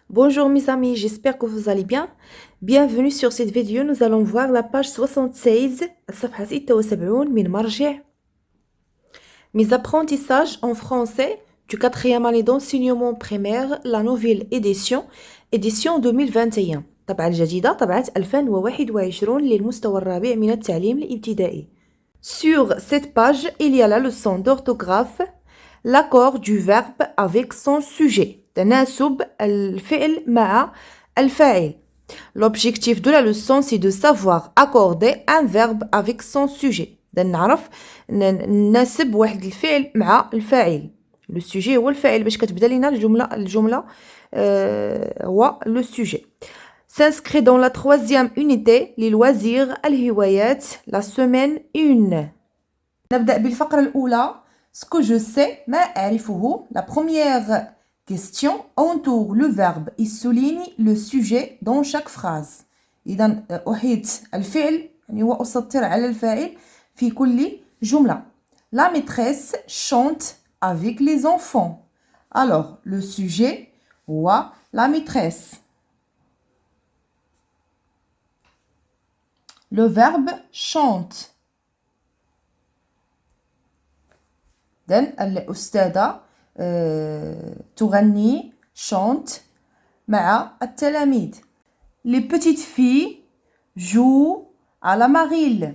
Bonjour mes amis, j'espère que vous allez bien. Bienvenue sur cette vidéo, nous allons voir la page 76, الصفحة 76 من مرجع. Mes apprentissages en français du 4e année d'enseignement primaire, la nouvelle édition 2021. طبعة الجديدة طبعة 2021 للمستوى الرابع من التعليم الابتدائي. Sur cette page, il y a la leçon d'orthographe, l'accord du verbe avec son sujet. تناسب الفعل مع الفاعل. L'objectif de la leçon, c'est de savoir accorder un verbe avec son sujet. نعرف نناسب واحد الفعل مع الفاعل. Le sujet هو الفاعل باش كتبدا لينا الجملة هو le sujet. S'inscrit dans la 3e unité les loisirs الهوايات la semaine 1. نبدأ بالفقرة الأولى. Ce que je sais ما أعرفه. La première question entoure le verbe et souligne le sujet dans chaque phrase. إذا أحيط الفعل يعني وأسطر على الفاعل في كل جملة. La maîtresse chante avec les enfants. Alors le sujet هو la maîtresse. Le verbe chante. الأستاذة تغني chante مع التلاميذ. Les petites filles jouent à la marille.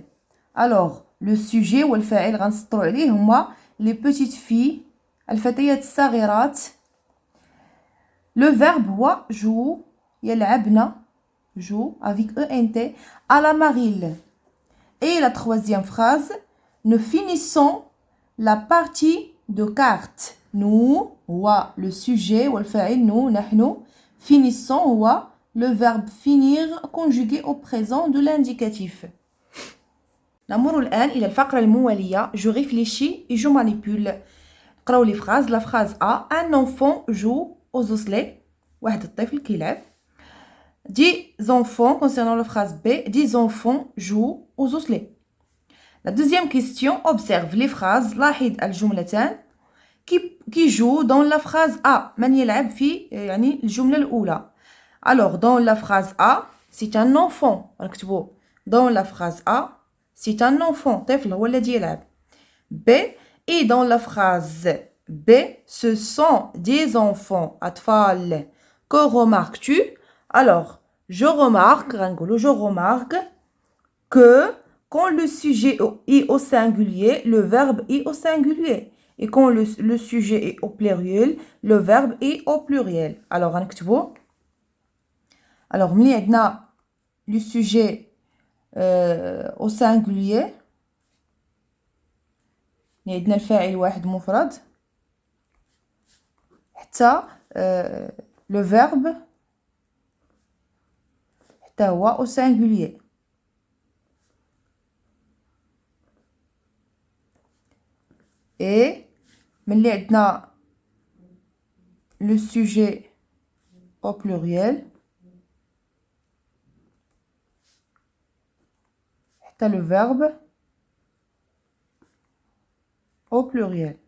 Alors le sujet والفاعل غنسطروا عليه هما les petites filles الفتيات الصغيرات. Le verbe هو joue يلعبن joue avec ENT à la marille. Et la troisième phrase, nous finissons la partie de cartes. Nous, هو le sujet والفاعل nous, نحن. Finissons هو le verbe finir conjugué au présent de l'indicatif. نمر الآن إلى الفقرة الموالية. Je réfléchis et je manipule. قراو لي phrase. La phrase A. Un enfant joue aux osselets. واحد الطفل كيلعب. Des enfants, concernant la phrase B, des enfants jouent aux osselets. La deuxième question, observe les phrases. لاحظ الجملتان qui jouent dans la phrase A. من يلعب في يعني الجملة الأولى. Alors, dans la phrase A, c'est un enfant. نكتبو dans la phrase A, c'est un enfant. طفل هو الذي يلعب. B. Et dans la phrase B, ce sont des enfants. أطفال. Que remarques-tu? Alors, je remarque que quand le sujet est au singulier, le verbe est au singulier. Et quand le sujet est au pluriel, le verbe est au pluriel. Alors, غنكتبو. Alors, ملي عندنا le sujet au singulier, ملي عندنا الفاعل واحد مفرد, حتى le verbe حتى هو au singulier. Et ملي عندنا le sujet au pluriel, حتى le verbe au pluriel.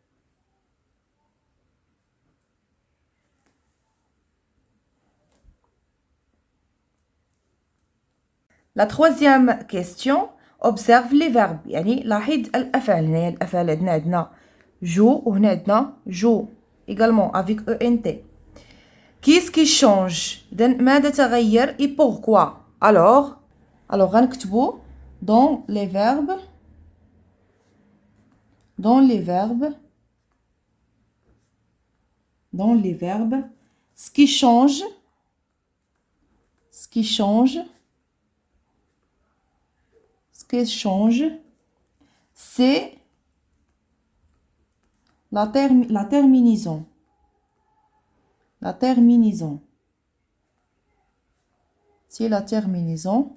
La troisième question, observe les verbes. يعني لاحظ الأفعال. هنا الأفعال عندنا جو وهنا عندنا جو également avec ENT. Qu'est-ce qui change? ماذا تغير et pourquoi? Alors غنكتبو dans les verbes ce qui change c'est la terminaison. C'est la terminaison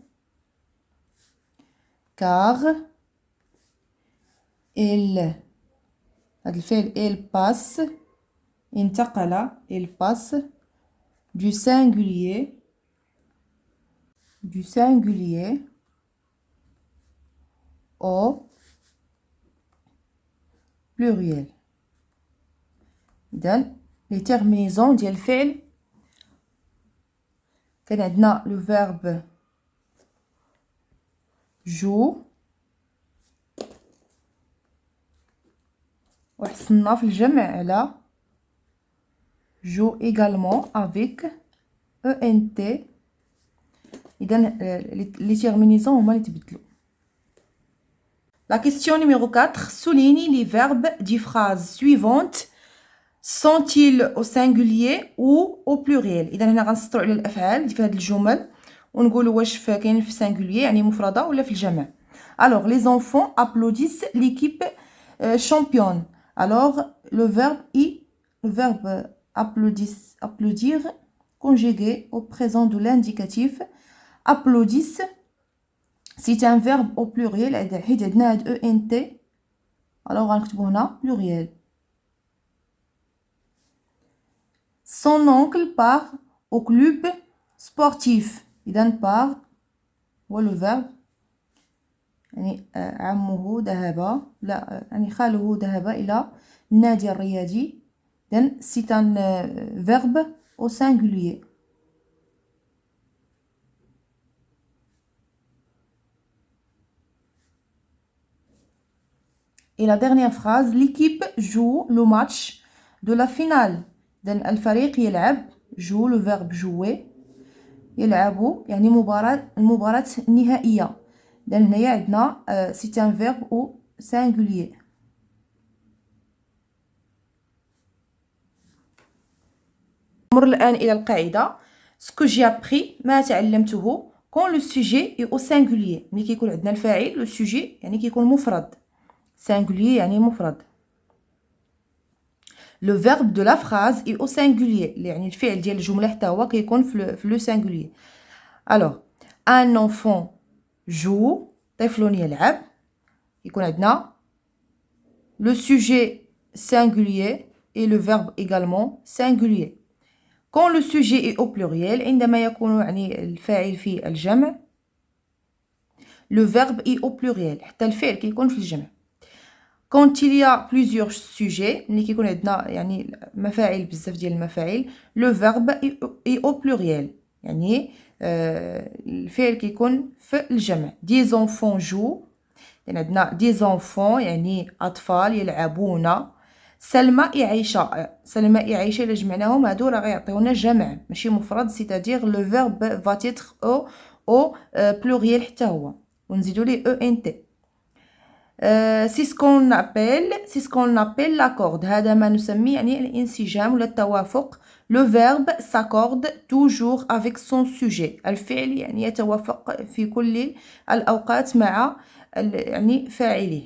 car elle passe du singulier au pluriel. إذن les terminaisons ديال الفعل كان عندنا le verbe joue وحصلنا في الجمع على joue également avec ENT. إذا les terminaisons هما اللي تبدلوا. La question numéro 4. Souligne les verbes des phrases suivantes. Sont-ils au singulier ou au pluriel؟ إذا هنا غنسطروا على الأفعال في هاد الجمل ونقولوا واش كاين في singulier يعني مفردة ولا في الجمع. Alors les enfants applaudissent l'équipe championne. Alors le verbe applaudir conjugué au présent de l'indicatif. Applaudissent c'est un verbe au pluriel حيت عندنا هاد ENT. alors غنكتبو هنا pluriel. Son oncle part au club sportif. إذا part هو le verbe يعني عمه ذهب لا يعني خاله ذهب إلى النادي الرياضي. إذا c'est un verbe au singulier. Et la dernière phrase, l'équipe joue le match de la finale. إذا الفريق يلعب joue le verbe jouer يلعب يعني المباراة النهائية. إذا هنايا عندنا c'est un verbe au singulier. نمر الآن إلى القاعدة. ce que j'ai appris ما تعلمته quand le sujet est au singulier. ملي كيكون عندنا الفاعل le sujet يعني كيكون مفرد. singulier يعني مفرد. Le verbe de la phrase est au singulier. يعني الفعل ديال الجملة حتى هو كيكون في le singulier. Alors un enfant joue طفل يلعب يكون عندنا le sujet singulier et le verbe également singulier. Quand le sujet est au pluriel عندما يكون يعني الفاعل في الجمع le verbe est au pluriel حتى الفعل كيكون في الجمع. Quand il y a plusieurs sujets ملي كيكون عندنا يعني مفاعل بزاف ديال المفاعل le verbe est au pluriel يعني الفعل كيكون في الجمع. des enfants jouent يعني عندنا des enfants يعني أطفال يلعبون. سلمى عايشة عايشة إلا جمعناهم هادو راه غيعطيونا جمع ماشي مفرد c'est-à-dire le verbe va être au pluriel حتى هو ونزيدو ليه ENT. c'est ce qu'on appelle l'accord. هذا ما نسميه يعني الانسجام ولا التوافق. le verbe s'accorde toujours avec son sujet. الفعل يعني يتوافق في كل الأوقات مع يعني فاعله.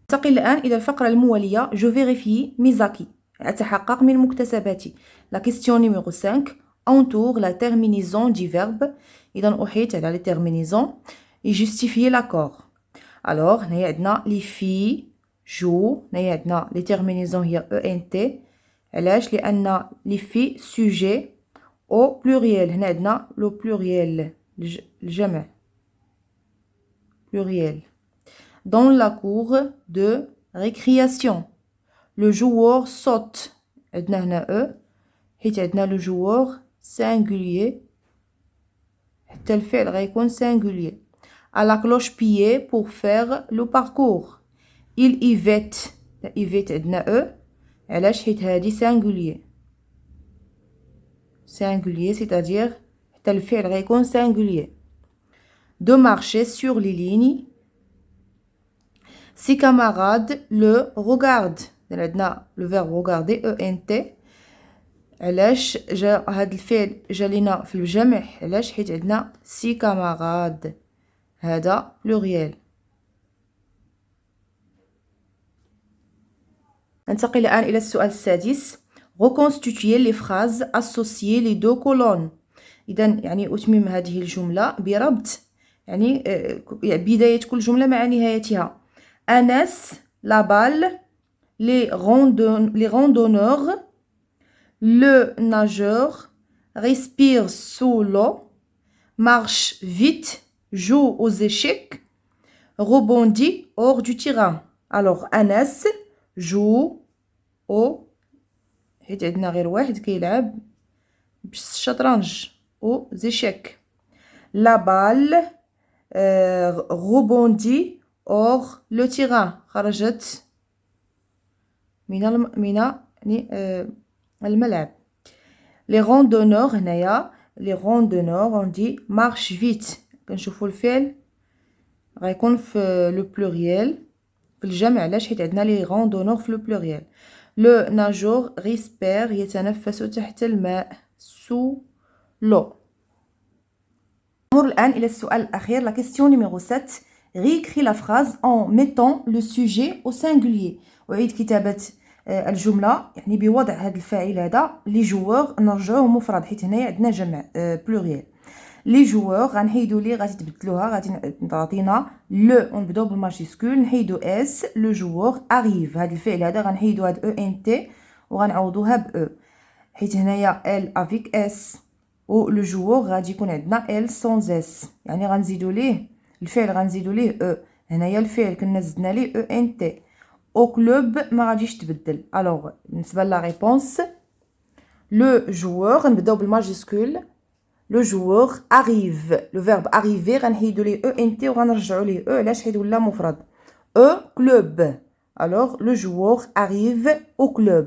ننتقل الآن إلى الفقرة الموالية. je vérifie mes acquis. أتحقق من مكتسباتي. la question numéro 5 entoure la terminaison du verbe. إذا أحيط على les terminaisons et justifier l'accord. alors هنايا عندنا les filles jouent. هنايا عندنا les terminaisons هي ENT. علاش؟ لأن les filles sujet au pluriel. هنا عندنا le pluriel الجمع pluriel. dans la cour de récréation le joueur saute. عندنا هنا حيت عندنا le joueur singulier حتى الفعل غيكون singulier. à la cloche-pied pour faire le parcours. il يفيت عندنا علاش؟ حيت هادي singulier c'est-à-dire حتى الفعل غيكون singulier. de marcher sur les lignes. ses camarades le regardent. عندنا le verbe regarder ENT. علاش جا هاد الفعل جا لينا في الجمع؟ علاش؟ حيت عندنا ses camarades هذا pluriel. ننتقل الآن إلى السؤال السادس. reconstituer les phrases associer les deux colonnes. إذا يعني أتمم هذه الجملة بربط يعني بداية كل جملة مع نهايتها. أنس la balle les randonneurs le nageur respire sous l'eau marche vite joue aux échecs rebondit hors du terrain. alors أنس joue au حيت عندنا غير واحد كيلعب بالشطرنج aux échecs. La balle rebondit hors le terrain. خرجت من الملعب. Les randonneurs هنايا les randonneurs on dit marche vite. كنشوفوا الفعل غيكون في لو بلوريال في الجمع. علاش؟ حيت عندنا لي randonneurs في لو بلوريال. لو ناجور ريسبير يتنفس تحت الماء sous l'eau. نمر الآن إلى السؤال الأخير. La question numéro 7. réécris la phrase en mettant le sujet au singulier. أعيد كتابة الجملة يعني بوضع هذا الفاعل هذا لي جوور نرجعوه مفرد حيت هنايا عندنا جمع بلوريال. لي جوور غنحيدو لي غادي تبدلوها غادي تعطينا لو ونبداو بالماجيسكول نحيدو اس لو جوور اريف. هذا الفعل هذا غنحيدو هاد او ان تي وغنعوضوها ب او حيت هنايا ال افيك اس و لو جوور غادي يكون عندنا ال سونز اس يعني غنزيدو ليه الفعل غنزيدو ليه او. هنايا الفعل كنا زدنا ليه او ان تي. او كلوب ما غاديش تبدل. الوغ بالنسبه لا ريبونس لو جوور نبداو بالماجيسكول لو جوور arrive. لو فيرب arriver غنحيدو ليه او ان تي وغنرجعو ليه او علاش حيت ولا مفرد. او كلوب. الوغ لو جوور arrive au club.